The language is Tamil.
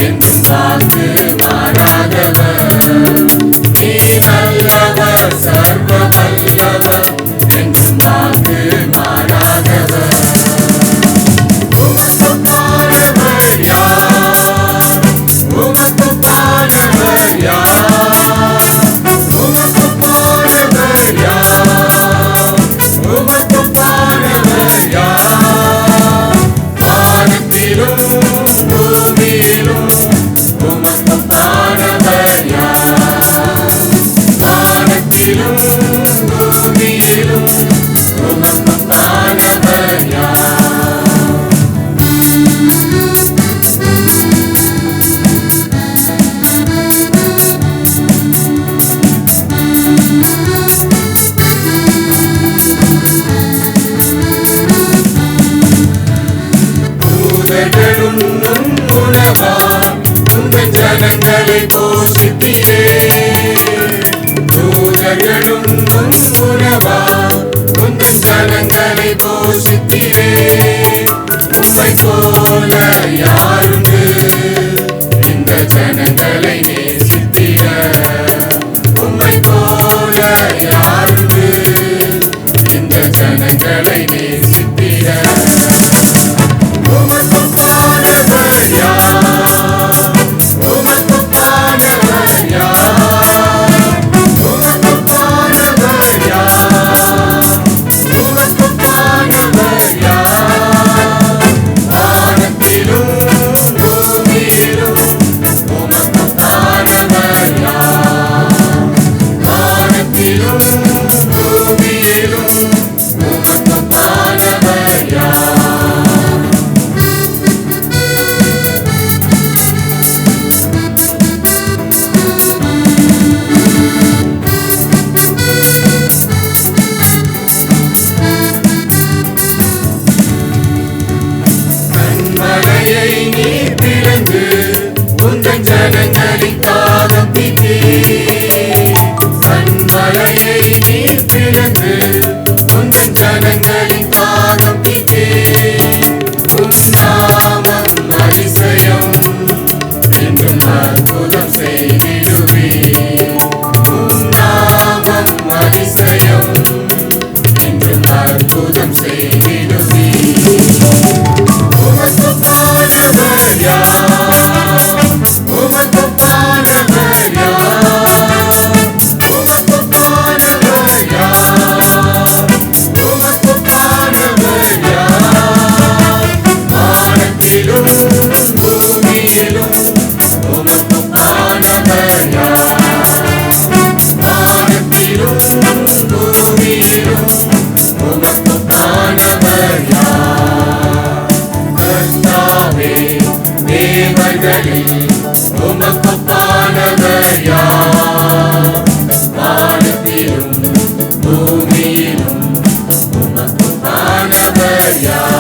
என்றும் வாக்கு மாறாதவர். நீ நல்லவர், சர்வ வல்லவர், என்றும் வாக்கு மாறாதவர். உமக்குப்பானவர் யார்? உமக்குப்பானவர் யார்? உமக்குப்பானவர் யார்? உமக்குப்பானவர் யார்? வானத்திலும் பூமியிலும் உமக்குப்பானவர் யார்? வானத்திலும் பூமியிலும் உமக்குப்பானவர் யார்? தூதர்களும் உணவாய் உங்கள் ஜனங்களை போஷித்தீரே. தூதர்களும் உணவாய் உங்கள் ஜனங்களை போஷித்தீரே. உம்மை போல யாருண்டு இந்த ஜனங்களை நேசித்திட? உம்மை போல யாருண்டு இந்த ஜனங்களை நேசித்திட? உமக்குப்பானவர் யார்? உமக்குப்பானவர் யார்? உமக்குப்பானவர் யார்? உமக்குப்பானவர் யார்? வானத்திலும் பூமியிலும் உமக்குப்பானவர் யார்? வானத்திலும் பூமியிலும் உமக்குப்பானவர் யார்? மலையை நீ பிளந்து உந்தன் ஜனங்களின் தாகம் தீர்த்தீர். மலையை நீ பிளந்து உந்தன் ஜனங்களின் தாகம் தீர்த்தீர். உம் நாமம் அதிசயம் என்றும் அற்புதம் செய்திடுவீர். உம் நாமம் அதிசயம் என்றும் அற்புதம் செய்திடுவீர். உமக்குப்பானவர் யார்? உமக்குப்பானவர் யார்? உமக்குப்பானவர் யார்? உமக்குப்பானவர் யார்? வானத்திலும் பூமியிலும் உமக்குப்பானவர் யார்? வானத்திலும் பூமியிலும் உமக்குப்பானவர் யார்? கர்த்தாவே, தேவர்களில் உமக்குப்பானவர் யார்? வானத்திலும் பூமியிலும் உமக்குப்பானவர் யார்?